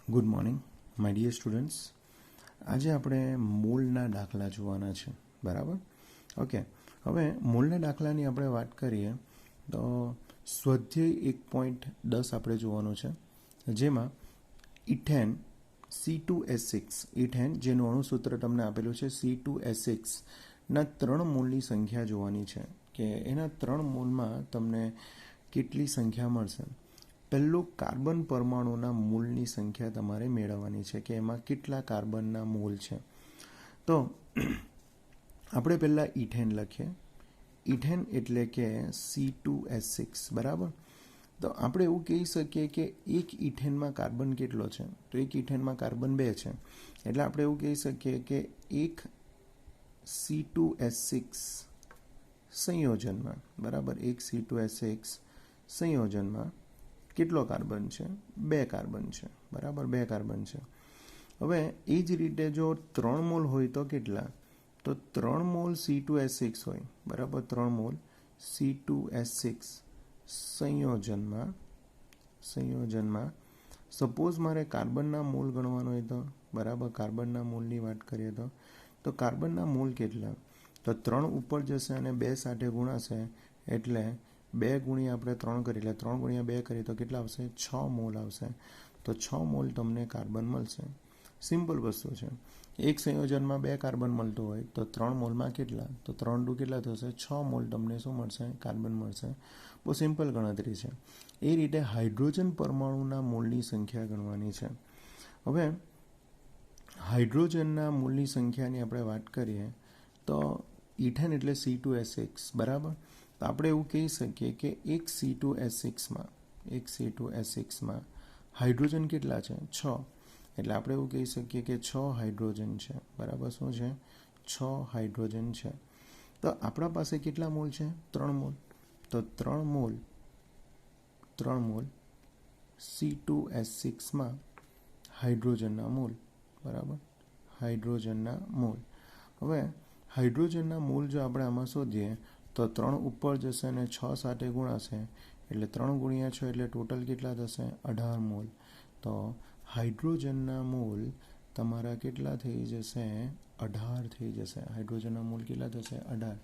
Good morning my dear students. આજે આપણે મોલના દાખલા જોવાના છે, બરાબર? ઓકે, હવે મોલના દાખલાની આપણે વાત કરીએ તો સ્વાધ્યાય 1.10 આપણે જોવાનું છે, જેમાં ઇથેન C2H6 ઇથેન જેનું અણુસૂત્ર તમને આપેલું છે C2H6 ના 3 મોલની સંખ્યા જોવાની છે કે એના 3 મોલમાં તમને કેટલી સંખ્યા મળશે. પહેલું કાર્બન પરમાણુના મોલની સંખ્યા તમારે મેળવવાની છે કે એમાં કેટલા કાર્બનના મોલ છે. તો આપણે પહેલાં ઇથેન લખીએ. ઇથેન એટલે કે C2H6, બરાબર? તો આપણે એવું કહી શકીએ કે એક ઇથેનમાં કાર્બન કેટલો છે, તો એક ઇથેનમાં કાર્બન 2 છે, એટલે આપણે એવું કહી શકીએ કે એક C2H6 સંયોજનમાં, બરાબર, એક C2H6 સંયોજનમાં કેટલો કાર્બન છે? 2 કાર્બન છે, બરાબર, 2 કાર્બન છે. હવે એ જ રીતે જો 3 મોલ હોય તો કેટલા? તો 3 મોલ C2H6 હોય, બરાબર, 3 મોલ C2H6 સંયોજનમાં સપોઝ મારે કાર્બનના મોલ ગણવાનો હોય તો, બરાબર, કાર્બનના મોલની વાત કરીએ તો કાર્બનના મોલ કેટલા? તો 3 ઉપર જશે અને 2 સાથે ગુણાશે, એટલે 2 ગુણ્યા આપણે 3 કરી, એટલે 3 ગુણ્યા 2 કરીએ તો કેટલા આવશે? 6 મોલ આવશે. તો 6 મોલ તમને કાર્બન મળશે. સિમ્પલ વસ્તુ છે. એક સંયોજનમાં 2 કાર્બન મળતું હોય તો 3 મોલમાં કેટલા? તો 3 2 કેટલા થશે? 6 મોલ તમને શું મળશે? કાર્બન મળશે. બહુ સિમ્પલ ગણતરી છે. એ રીતે હાઇડ્રોજન પરમાણુના મોલની સંખ્યા ગણવાની છે. હવે હાઇડ્રોજનના મોલની સંખ્યાની આપણે વાત કરીએ તો ઇથેન એટલે C2H6, બરાબર? તો આપણે એવું કહી શકીએ કે એક C2H6માં હાઇડ્રોજન કેટલા છે? 6. એટલે આપણે એવું કહી શકીએ કે 6 હાઇડ્રોજન છે, બરાબર? શું છે? 6 હાઇડ્રોજન છે. તો આપણા પાસે કેટલા મોલ છે? 3 મોલ. તો 3 મોલ C2H6માં હાઇડ્રોજનના મોલ, બરાબર, હાઇડ્રોજનના મોલ. હવે હાઇડ્રોજનના મોલ જો આપણે આમાં શોધીએ તો 3 ઉપર જશે અને 6 સાથે ગુણાશે, એટલે 3 ગુણ્યા 6 એટલે ટોટલ કેટલા થશે? 18 મોલ. તો હાઇડ્રોજનના મોલ તમારા કેટલા થઈ જશે? 18 થઈ જશે. હાઇડ્રોજનના મોલ કેટલા થશે? 18.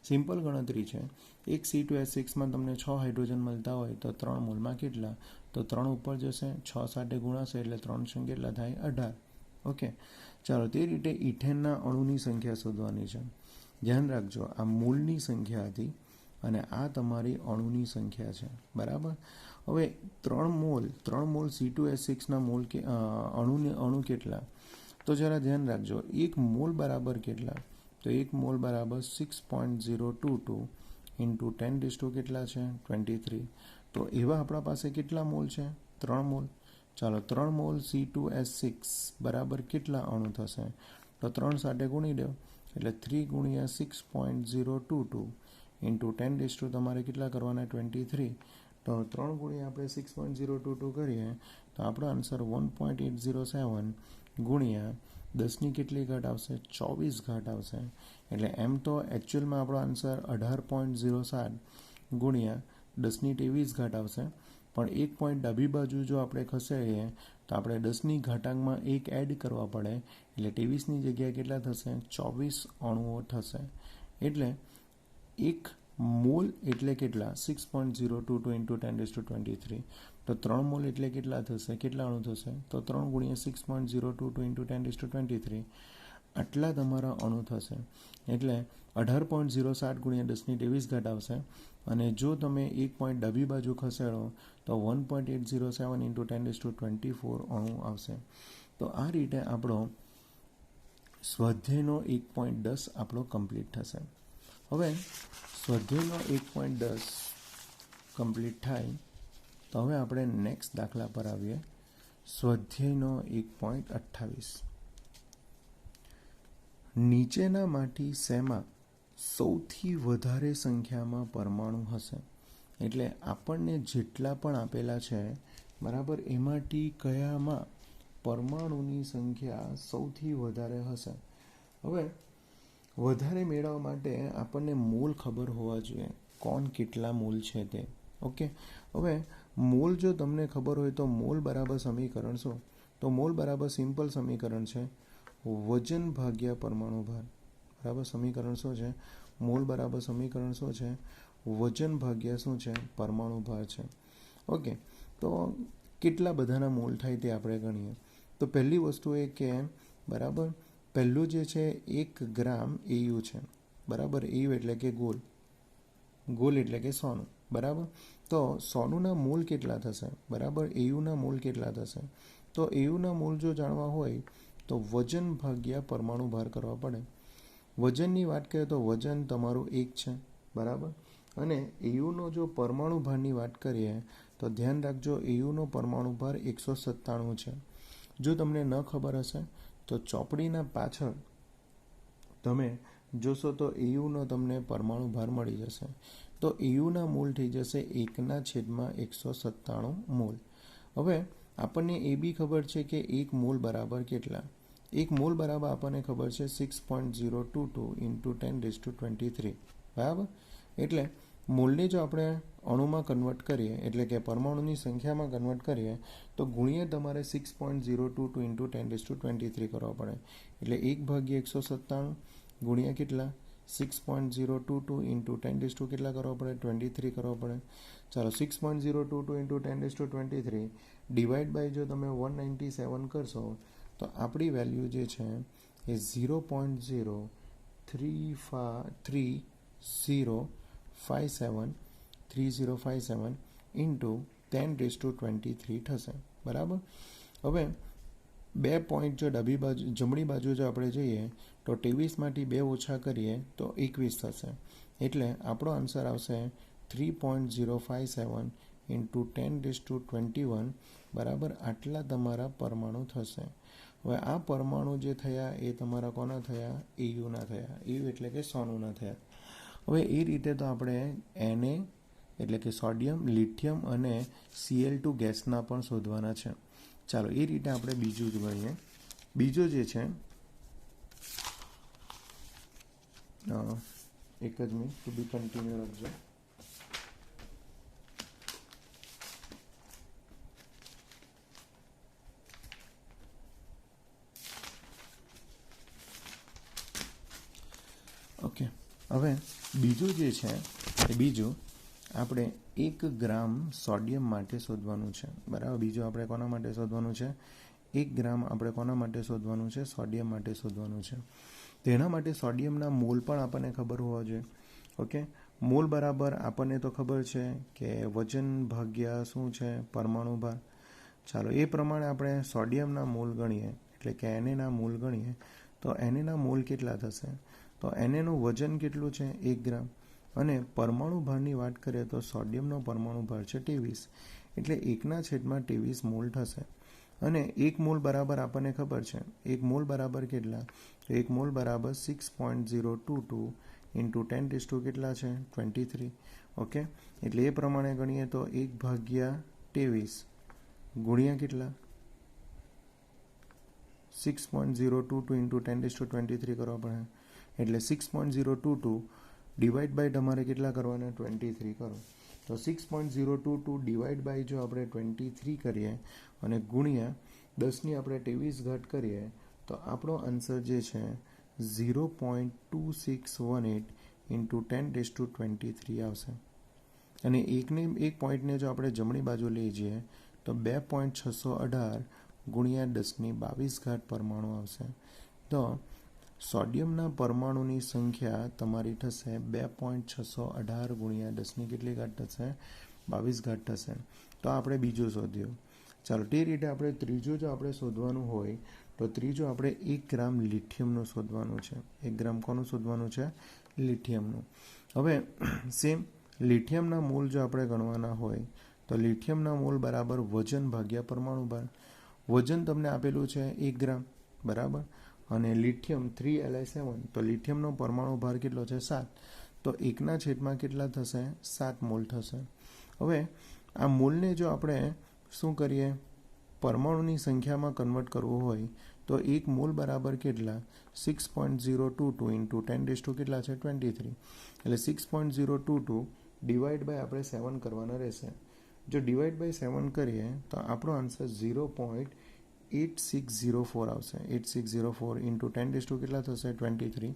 સિમ્પલ ગણતરી છે. એક C2H6માં તમને 6 હાઇડ્રોજન મળતા હોય તો 3 મોલમાં કેટલા? તો 3 ઉપર જશે, 6 સાથે ગુણાશે, એટલે 3 કેટલા થાય? 18. ઓકે, ચાલો, તે રીતે ઇથેનના અણુની સંખ્યા શોધવાની છે. ધ્યાન રાખજો, આ મોલની સંખ્યા હતી અને આ તમારી અણુની સંખ્યા છે, બરાબર? હવે 3 મોલ C2H6ના મોલ કે અણુ કેટલા? તો જરા ધ્યાન રાખજો, એક મોલ બરાબર કેટલા? તો એક મોલ બરાબર 6.022 ઇન્ટુ 10 કેટલા છે? 23. તો એવા આપણા પાસે કેટલા મોલ છે? 3 મોલ. ચાલો, 3 મોલ C2H6 બરાબર કેટલા અણુ થશે? તો 3 સાથે ગુણી દો, એટલે 3 ગુણ્યા 6.022 ઇન્ટુ 10 તમારે કેટલા કરવાના? 23. તો 3 ગુણ્યા આપણે 6.022 કરીએ તો આપણો આન્સર 1.807 ગુણ્યા 10ની કેટલી ઘાત આવશે? 24 ઘાત આવશે. એટલે એમ તો એકચ્યુઅલમાં આપણો આન્સર 18.07 ગુણ્યા 10ની 23 ઘાત આવશે, પણ એક પોઈન્ટ ડાબી બાજુ જો આપણે ખસેડીએ તો આપણે 10ની ઘાતાંકમાં 1 એડ કરવા પડે, એટલે 23ની જગ્યાએ કેટલા થશે? 24 અણુઓ થશે. એટલે એક મોલ એટલે કેટલા? 6.022 ઇન્ટુ 1023. તો 3 મોલ એટલે કેટલા થશે? કેટલા અણુ થશે? તો 3 ગુણ્યા 6.022 ઇન્ટુ 1023, આટલા તમારા અણુ થશે. એટલે 18.07 ગુણ્યા 10ની 23 ઘાત આવશે. અને જો તમે એક પોઈન્ટ ડાબી બાજુ ખસેડો તો 1.807 ઇન્ટુ 1024 અણુ આવશે. તો આ રીતે આપણો સ્વાધ્યાયનો 1.10 આપણો કમ્પ્લીટ થશે. હવે સ્વાધ્યાયનો 1.10 કમ્પ્લીટ થાય તો હવે આપણે નેક્સ્ટ દાખલા પર આવીએ. સ્વાધ્યાયનો 1.28. નીચેનામાંથી શેમાં સૌથી વધારે સંખ્યામાં પરમાણુ હશે? એટલે આપણને જેટલા પણ આપેલા છે, બરાબર, એમાંથી કયામાં પરમાણુની સંખ્યા સૌથી વધારે હશે? હવે વધારે મેળવવા માટે આપણને મોલ ખબર હોવા જોઈએ, કોણ કેટલા મોલ છે તે. ઓકે, હવે મોલ જો તમને ખબર હોય તો મોલ બરાબર સમીકરણ શું? તો મોલ બરાબર સિમ્પલ સમીકરણ છે વજન ભાગ્યા પરમાણુ ભાર, બરાબર. સમીકરણ શું છે? મોલ બરાબર સમીકરણ શું છે? વજન ભાગ્યા શું છે? પરમાણુ ભાર છે. ઓકે, તો કેટલા બધાના મોલ થાય તે આપણે ગણીએ. તો પહેલી વસ્તુ એ કે બરાબર પહેલું જે છે 1 ગ્રામ એયુ છે, બરાબર. એયુ એટલે કે ગોલ, ગોલ એટલે કે સોનું, બરાબર. તો સોનુંના મોલ કેટલા થશે? બરાબર, એયુના મોલ કેટલા થશે? તો એયુના મોલ જો જાણવા હોય તો વજન ભાગ્યા પરમાણુ ભાર કરવા પડે. વજનની વાત કરીએ તો વજન તમારું 1 છે, બરાબર. અને એયુનો જો પરમાણુ ભારની વાત કરીએ તો ધ્યાન રાખજો, એયુનો પરમાણુ ભાર 197 છે. જો તમને ન ખબર હશે તો ચોપડીના પાછળ તમે જોશો તો એયુનો તમને પરમાણુ ભાર મળી જશે. તો એયુના મોલ થઈ જશે 1/197 મોલ. હવે આપણને એ બી ખબર છે કે 1 મોલ બરાબર કેટલા? 1 મોલ બરાબર આપણને ખબર છે 6.022 × 10⁻23, બરાબર. એટલે મોલને જો આપણે અણુમાં કન્વર્ટ કરીએ, એટલે કે પરમાણુની સંખ્યામાં કન્વર્ટ કરીએ તો ગુણ્યા તમારે 6.022 × 10⁻23 કરવા પડે. એટલે 1/197 ગુણ્યા કેટલા? 6.022 × 10 કેટલા કરવા પડે? 23 કરવા પડે. ચાલો, 6.022 × 10⁻23 ડિવાઈડ બાય જો તમે 197 કરશો તો આપણી વેલ્યુ જે છે એ 0.03057 ઇન્ટુ 10⁻23 થશે, બરાબર. હવે 2 પોઈન્ટ જો જમણી બાજુ જો આપણે જઈએ તો 23માંથી 2 ઓછા કરીએ તો 21 થશે. એટલે આપણો આન્સર આવશે 3.057 ઇન્ટુ 10⁻21, બરાબર. આટલા તમારા પરમાણુ થશે. હવે આ પરમાણુ જે થયા એ તમારા કોના થયા? એયુના થયા. એયુ એટલે કે સોનુના થયા. હવે એ રીતે તો આપણે Na એટલે કે સોડિયમ, લિથિયમ અને Cl2 ગેસના પણ શોધવાના છે. ચાલો, એ રીતે આપણે બીજું જ ગણીએ. બીજો જે છે એક જ મિનિટ, ટુ બી કન્ટિન્યુ રાખજો. ઓકે, હવે બીજું જે છે એ બીજું આપણે 1 ગ્રામ સોડિયમ માટે શોધવાનું છે, બરાબર. બીજું આપણે કોના માટે શોધવાનું છે? 1 ગ્રામ આપણે કોના માટે શોધવાનું છે? સોડિયમ માટે શોધવાનું છે. તેના માટે સોડિયમના મોલ પણ આપણને ખબર હોવા જોઈએ. ઓકે, મોલ બરાબર આપણને તો ખબર છે કે વજન ભાગ્યા શું છે? પરમાણુ ભાર. ચાલો, એ પ્રમાણે આપણે સોડિયમના મોલ ગણીએ, એટલે કે Na મોલ ગણીએ તો Na મોલ કેટલા થશે? તો Na નું વજન કેટલું છે? 1 ગ્રામ. અને પરમાણુ ભારની વાત કરીએ તો સોડિયમનો પરમાણુ ભાર છે 23, એટલે 1/23 મોલ થશે. અને 1 મોલ બરાબર આપણને ખબર છે, 1 મોલ બરાબર કેટલા? તો 1 મોલ બરાબર 6.022 ઇન્ટુ 10 કેટલા છે? 23. ઓકે, એટલે એ પ્રમાણે ગણીએ તો 1/23 ગુણ્યા કેટલા? 6.022 ઇન્ટુ 10⁻23 કરવા પડે. એટલે 6.022 ડિવાઈડ બાય તમારે કેટલા કરવાના? 23 કરો. તો 6.022 ડિવાઈડ બાય જો આપણે 23 કરીએ અને ગુણ્યા 10ની આપણે 23 કરીએ તો આપણો આન્સર જે છે 0.2618 ઇન્ટુ 10⁻23 આવશે. અને એક પોઈન્ટને જો આપણે જમણી બાજુ લઈ જઈએ તો 2.618 ગુણ્યા 10⁻22 પરમાણુ આવશે. તો સોડિયમના પરમાણુની સંખ્યા તમારી થશે 2.618 ગુણ્યા 10ની કેટલી ઘાત થશે? 22 થશે. તો આપણે બીજું શોધ્યું. ચાલો, તે રીતે આપણે ત્રીજું જો આપણે શોધવાનું હોય તો ત્રીજું આપણે 1 ગ્રામ લિથિયમનું શોધવાનું છે. 1 ગ્રામ કોનું શોધવાનું છે? લિથિયમનું. હવે સેમ લિથિયમના મોલ જો આપણે ગણવાના હોય તો લિથિયમના મોલ બરાબર વજન ભાગ્યા પરમાણુ ભાર. વજન તમને આપેલું છે 1 ગ્રામ, બરાબર. અને લિથિયમ 3Li7, તો લિથિયમનો પરમાણુ ભાર કેટલો છે? 7. તો 1/7 કેટલા થશે? 7 મોલ થશે. હવે આ મોલને જો આપણે શું કરીએ? પરમાણુની સંખ્યામાં કન્વર્ટ કરવું હોય તો 1 મોલ બરાબર કેટલા? 6.022 ઇન્ટુ 10 કેટલા છે? 23. એટલે 6.022 ડિવાઈડ બાય આપણે 7 કરવાના રહેશે. જો ડિવાઈડ બાય 7 કરીએ તો આપણો આન્સર 0.0 8604 આવશે. 8604 ઇન્ટુ 10 કેટલા થશે 23.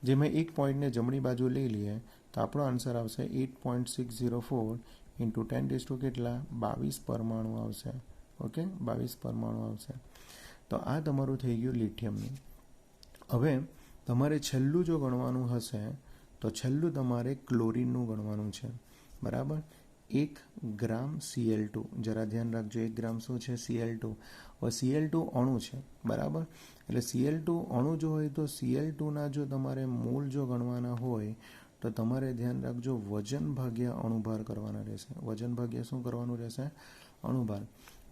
જે મેં એક પોઈન્ટને જમણી બાજુ લઈ લઈએ તો આપણો આન્સર આવશે 8.604 ઇન્ટુ 10 કેટલા 22 પરમાણુ આવશે. ઓકે, 22 પરમાણુ આવશે. તો આ તમારું થઈ ગયું લિથિયમનું. હવે તમારે છેલ્લું જો ગણવાનું હશે તો છેલ્લું તમારે ક્લોરીનનું ગણવાનું છે. બરાબર, 1 ગ્રામ Cl2. જરા ધ્યાન રાખજો, 1 ગ્રામ શું છે Cl2. હવે Cl2 અણુ છે. બરાબર, એટલે Cl2 અણુ જો હોય તો Cl2ના જો તમારે મોલ જો ગણવાના હોય તો તમારે ધ્યાન રાખજો વજન ભાગ્યા અણુભાર કરવાના રહેશે. વજન ભાગ્યા શું કરવાનું રહેશે? અણુભાર.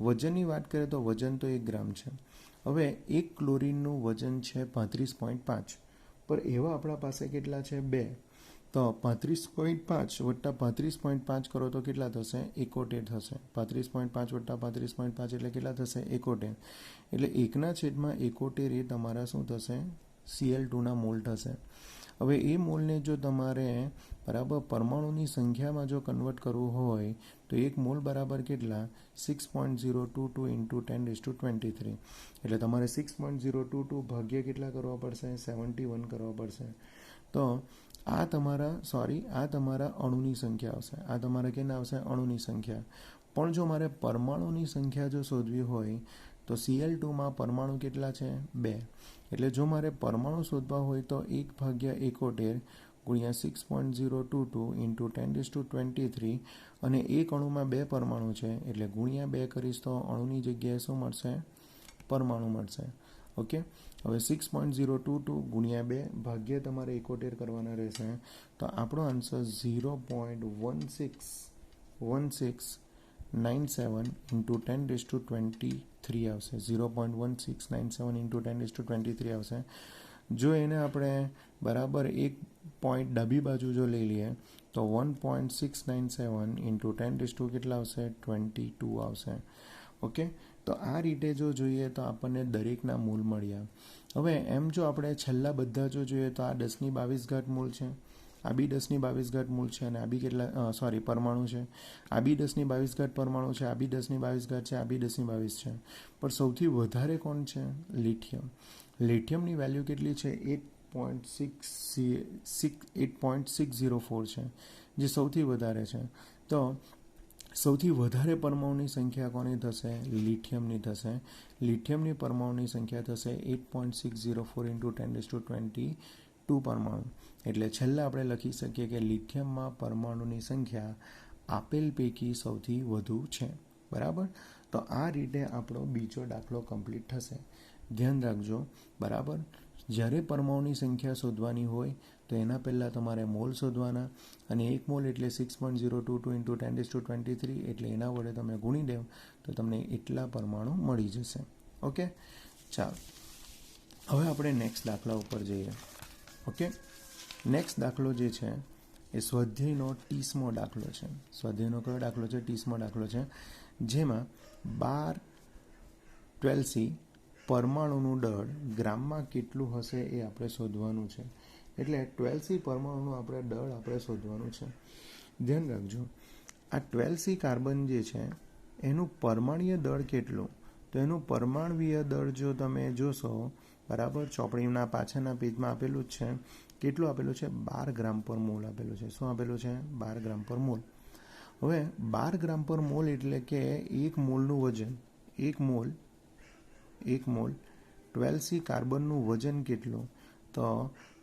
વજનની વાત કરીએ તો વજન તો 1 ગ્રામ છે. હવે એક ક્લોરીનનું વજન છે 35.5, પર એવા આપણા પાસે કેટલા છે 2. તો 35.5 વત્તા 35.5 કરો તો કેટલા થશે 71 થશે. 35.5 વત્તા 35.5 એટલે કેટલા થશે 71. એટલે 1/71 એ તમારા શું થશે Cl2ના મોલ થશે. હવે એ મોલને જો તમારે બરાબર પરમાણુની સંખ્યામાં જો કન્વર્ટ કરવું હોય તો એક મોલ બરાબર કેટલા 6.022 ઇન્ટુ 10⁻23. એટલે તમારે 6.022 ભાગ્ય કેટલા કરવા પડશે 71 કરવા પડશે. તો આ તમારા અણુની સંખ્યા આવશે. આ તમારા કેના આવશે અણુની સંખ્યા. પણ જો મારે પરમાણુની સંખ્યા જો શોધવી હોય તો Cl2માં પરમાણુ કેટલા છે 2. એટલે જો મારે પરમાણુ શોધવા હોય તો 1/71 ગુણ્યા 6.022 ઇન્ટુ 10⁻23 અને એક અણુમાં 2 પરમાણુ છે એટલે ગુણ્યા 2 કરીશ તો અણુની જગ્યાએ શું મળશે પરમાણુ મળશે. ઓકે, હવે 6.022 ગુણ્યા 2 ભાગ્ય તમારે 71 કરવાના રહેશે. તો આપણો આન્સર 0.1697 ઇન્ટુ 10⁻23 આવશે. 0.1697 ઇન્ટુ 10⁻23 આવશે. જો એને આપણે બરાબર એક પોઈન્ટ ડાબી બાજુ જો લઈ લઈએ તો 1.697 ઇન્ટુ 10 કેટલા આવશે 22 આવશે. ઓકે, તો આ રીતે જો જોઈએ તો આપણને દરેકના મૂલ મળ્યા. હવે એમ જો આપણે છેલ્લા બધા જો જોઈએ તો આ 10⁻22 મૂલ છે, આ બી 10⁻22 મૂલ છે અને આ બી કેટલા પરમાણુ છે. આ બી 10⁻22 પરમાણુ છે, આ બી 10⁻22 છે, આ બી 10⁻22 છે. પણ સૌથી વધારે કોણ છે લિથિયમ. લિથિયમની વેલ્યુ કેટલી છે 8.604 છે, જે સૌથી વધારે છે. તો સૌથી વધારે પરમાણુની સંખ્યા કોની થશે લિથિયમની થશે. લિથિયમની પરમાણુની સંખ્યા થશે 8.604 ઇન્ટુ 10⁻22 પરમાણુ. એટલે છેલ્લે આપણે લખી શકીએ કે લિથિયમમાં પરમાણુની સંખ્યા આપેલ પૈકી સૌથી વધુ છે. બરાબર, તો આ રીતે આપણો બીજો દાખલો કમ્પ્લીટ થશે. ધ્યાન રાખજો બરાબર, જ્યારે પરમાણુની સંખ્યા શોધવાની હોય તો એના પહેલાં તમારે મોલ શોધવાના અને એક મોલ એટલે 6.022 ઇન્ટુ 10⁻23 એટલે એના વડે તમે ગુણી દેવ તો તમને એટલા પરમાણુ મળી જશે. ઓકે, ચાલો હવે આપણે નેક્સ્ટ દાખલા ઉપર જઈએ. ઓકે, નેક્સ્ટ દાખલો જે છે એ સ્વાધ્યાયનો 30મો દાખલો છે. સ્વાધ્યાયનો કયો દાખલો છે 30મો દાખલો છે, જેમાં 12C પરમાણુનું દળ ગ્રામમાં કેટલું હશે એ આપણે શોધવાનું છે. એટલે 12C પરમાણુનું દળ આપણે શોધવાનું છે. ધ્યાન રાખજો આ 12C કાર્બન જે છે એનું પરમાણ્વીય દળ કેટલું, તો એનું પરમાણ્વીય દળ જો તમે જોશો બરાબર ચોપડીના પાછળના પેજમાં આપેલું જ છે. કેટલું આપેલું છે 12 ગ્રામ પર મોલ આપેલું છે. શું આપેલું છે 12 ગ્રામ પર મોલ. હવે 12 ગ્રામ પર મોલ એટલે કે એક મોલનું વજન એક મોલ 12C કાર્બનનું વજન કેટલું, તો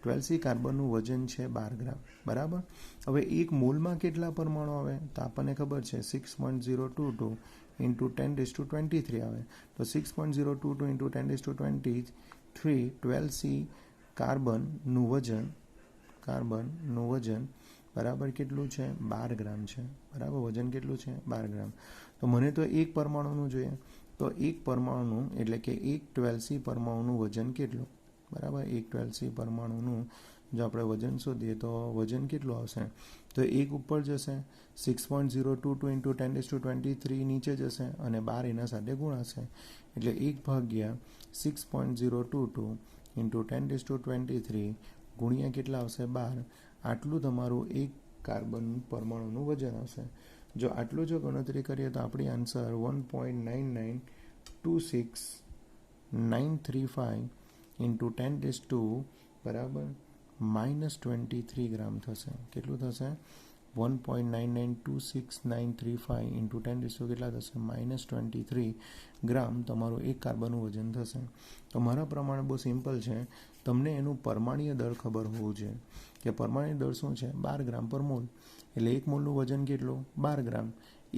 12C કાર્બનનું વજન છે 12 ગ્રામ. બરાબર, હવે એક મોલમાં કેટલા પરમાણુ આવે તો આપણને ખબર છે 6.022 ઇન્ટુ 10⁻23 આવે. તો 6.022 ઇન્ટુ 10⁻23 12C કાર્બનનું વજન બરાબર કેટલું છે 12 ગ્રામ છે. બરાબર, વજન કેટલું છે 12 ગ્રામ. તો મને તો એક પરમાણુનું જોઈએ, તો એક પરમાણુનું એટલે કે એક 12C પરમાણુનું વજન કેટલું. બરાબર, એક 12C પરમાણુનું જો આપણે વજન શોધીએ તો વજન કેટલું આવશે, તો એક ઉપર જશે 6.022 ઇન્ટુ 10⁻23 નીચે જશે અને 12 એના સાથે ગુણાશે. એટલે 1/6.022 ઇન્ટુ 10⁻23 ગુણ્યા કેટલા આવશે 12. આટલું તમારું એક કાર્બન પરમાણુનું વજન આવશે. જો આટલું જો ગણતરી કરીએ તો આપણી આન્સર 1.9926 935 ઇન્ટુ 10⁻⁻⁻⁻ -23 ગ્રામ થશે. કેટલું થશે? 1.9926935 ઇન્ટુ 10 કેટલા થશે? -23 ગ્રામ તમારું એક કાર્બનનું વજન થશે. તો મારા પ્રમાણે બહુ સિમ્પલ છે. તમને એનું પરમાણ્વીય દળ ખબર હોવું જોઈએ કે પરમાણ્વીય દળ શું છે? 12 ગ્રામ પર મોલ. એટલે એક મોલનું વજન કેટલું? 12 ગ્રામ.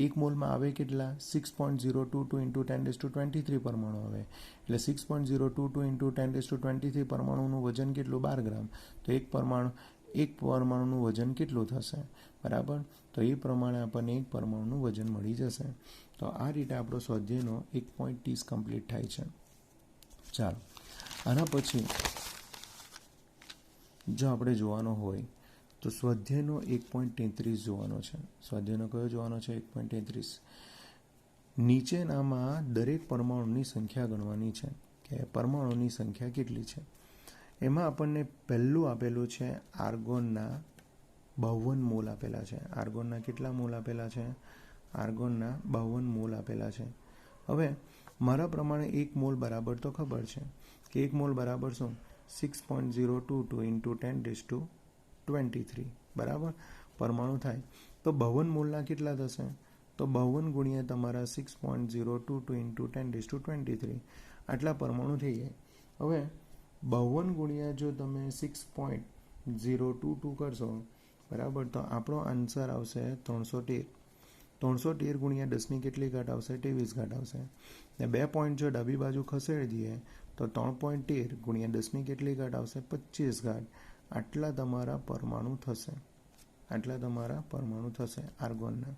એક મોલમાં આવે કેટલા? 6.022 ઇન્ટુ 10⁻23 પરમાણુ આવે. એટલે 6.022 ઇન્ટુ 10⁻23 પરમાણુનું વજન કેટલું? 12 ગ્રામ. તો એક પરમાણુનું વજન કેટલું થશે? બરાબર. તો એ પ્રમાણે આપણને એક પરમાણુનું વજન મળી જશે. તો આ રીતે આપણો સ્વાધ્યાયનો 1.30 કમ્પ્લીટ થાય છે. ચાલો, આના પછી જો આપણે જોવાનો હોય તો સ્વાધ્યાયનો 1.33 જોવાનો છે. સ્વાધ્યાયનો કયો જોવાનો છે? 1.33. નીચેનામાં દરેક પરમાણુની સંખ્યા ગણવાની છે કે પરમાણુની સંખ્યા કેટલી છે. એમાં આપણને પહેલું આપેલું છે આર્ગોનના 52 મોલ આપેલા છે. આર્ગોનના કેટલા મોલ આપેલા છે? આર્ગોનના 52 મોલ આપેલા છે. હવે મારા પ્રમાણે એક મોલ બરાબર તો ખબર છે કે એક મોલ બરાબર શું? 6.022 ઇન્ટુ 10⁻23 બરાબર પરમાણુ થાય. તો 52 મોલના કેટલા થશે? તો 52 ગુણ્યા તમારા 6.022 ઇન્ટુ 10⁻23 આટલા પરમાણુ થઈ જાય. હવે 52 ગુણ્યા જો તમે 6.022 કરશો બરાબર તો આપણો આન્સર આવશે 313. 313 ગુણ્યા 10ની કેટલી ઘાત આવશે? 23 ઘાત આવશે. ને 2 પોઈન્ટ જો ડાબી બાજુ ખસેડી દઈએ તો 3.13 ગુણ્યા 10ની કેટલી ઘાત આવશે? 25 ઘાત. આટલા તમારા પરમાણુ થશે. આટલા તમારા પરમાણુ થશે આર્ગોનના.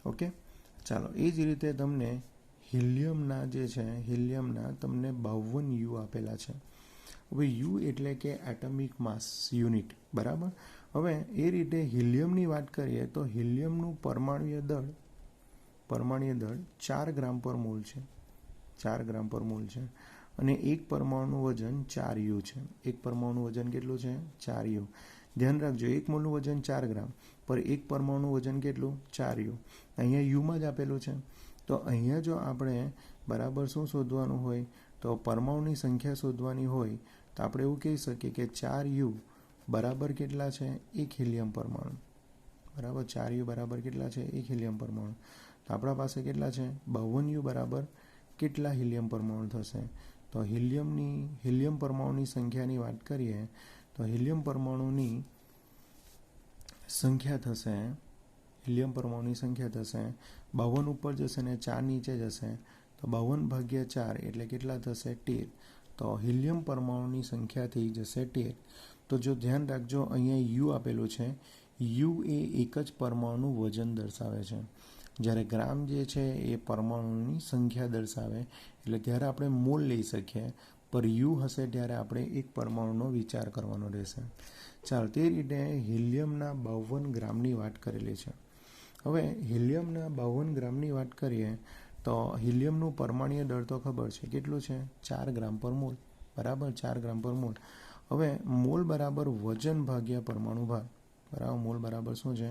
ઓકે, ચાલો. એ જ રીતે તમને હિલિયમના જે છે હિલિયમના તમને 52 યુ આપેલા છે. હવે યુ એટલે કે એટમિક માસ યુનિટ બરાબર. હવે એ રીતે હિલિયમની વાત કરીએ તો હિલિયમનું પરમાણ્વીય દળ 4 ગ્રામ પર મોલ છે. 4 ગ્રામ પર મોલ છે. અને એક પરમાણુનું વજન 4 યુ છે. એક પરમાણુનું વજન કેટલું છે? 4 યુ. ધ્યાન રાખજો, એક મોલનું વજન 4 ગ્રામ પર એક પરમાણુનું વજન કેટલું? 4 યુ. અહીંયા યુમાં જ આપેલું છે. તો અહીંયા જો આપણે બરાબર શું શોધવાનું હોય તો પરમાણુની સંખ્યા શોધવાની હોય તો આપણે એવું કહી શકીએ કે 4 યુ બરાબર કેટલા છે? એક હિલિયમ પરમાણુ. બરાબર 4 યુ બરાબર કેટલા છે? એક હિલિયમ પરમાણુ. તો આપણા પાસે કેટલા છે? 52 યુ બરાબર કેટલા હિલિયમ પરમાણુ થશે? તો હિલિયમ પરમાણુની સંખ્યાની વાત કરીએ તો હિલિયમ પરમાણુની સંખ્યા થશે 52 ઉપર જશે ને 4 નીચે જશે તો 52/4 એટલે કેટલા થશે? 13. તો હિલિયમ પરમાણુની સંખ્યા થઈ જશે 13. તો જો ધ્યાન રાખજો, અહીંયા યુ આપેલું છે. યુ એ એક જ પરમાણુનું વજન દર્શાવે છે. જ્યારે ગ્રામ જે છે એ પરમાણુની સંખ્યા દર્શાવે. એટલે ત્યારે આપણે મોલ લઈ શકીએ, પર યુ હશે ત્યારે આપણે એક પરમાણુનો વિચાર કરવાનો રહેશે. ચાલો, તે રીતે હિલિયમના 52 ગ્રામની વાત કરેલી છે. હવે હિલિયમના 52 ગ્રામની વાત કરીએ તો હિલિયમનું પરમાણ્વીય દળ તો ખબર છે કેટલું છે? 4 ગ્રામ પર મોલ બરાબર. 4 ગ્રામ પર મોલ. હવે મોલ બરાબર વજન ભાગ્યા પરમાણુ ભાર બરાબર. મોલ બરાબર શું છે?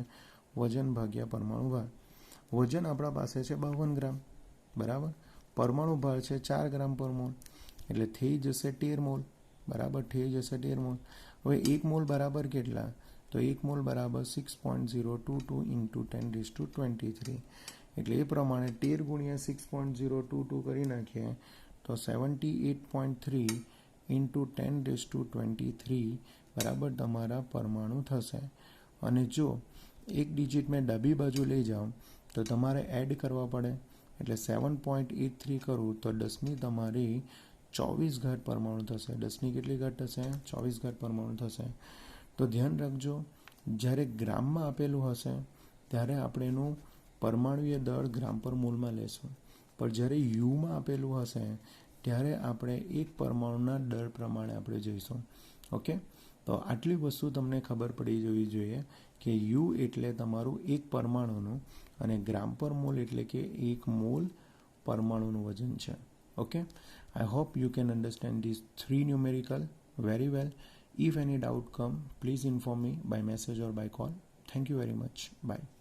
વજન ભાગ્યા પરમાણુ ભાર. વજન આપણા પાસે છે 52 ગ્રામ બરાબર. પરમાણુ ભાર છે 4 ગ્રામ પર મોલ એટલે થઈ જશે 13 મોલ બરાબર. થઈ જશે 13 મોલ. હવે એક મોલ બરાબર કેટલા? તો એક મોલ બરાબર 6.022 ઇન્ટુ 10⁻23 એટલે એ પ્રમાણે 13 ગુણ્યા 6.022 કરી નાખીએ તો 78.3 ઇન્ટુ 10⁻23 બરાબર તમારા પરમાણુ થશે. અને જો એક ડિજિટ મેં ડાબી બાજુ લઈ જાઉં તો તમારે એડ કરવા પડે. એટલે 7.83 કરું તો 10ની તમારી 24 ઘાત પરમાણુ થશે. 10ની કેટલી ઘાત થશે? 24 ઘાત પરમાણુ થશે. તો ધ્યાન રાખજો, જ્યારે ગ્રામમાં આપેલું હશે ત્યારે આપણે એનું પરમાણ્વીય દળ ગ્રામ પર મોલમાં લેશું. પણ જ્યારે યુમાં આપેલું હશે ત્યારે આપણે એક પરમાણુના દળ પ્રમાણે આપણે જઈશું. ઓકે, તો આટલી વસ્તુ તમને ખબર પડી જવી જોઈએ કે યુ એટલે તમારું એક પરમાણુનું અને ગ્રામ પર મોલ એટલે કે એક મોલ પરમાણુનું વજન છે. Okay, I hope you can understand these 3 numerical very well. If any doubt come, please inform me by message or by call. Thank you very much. Bye.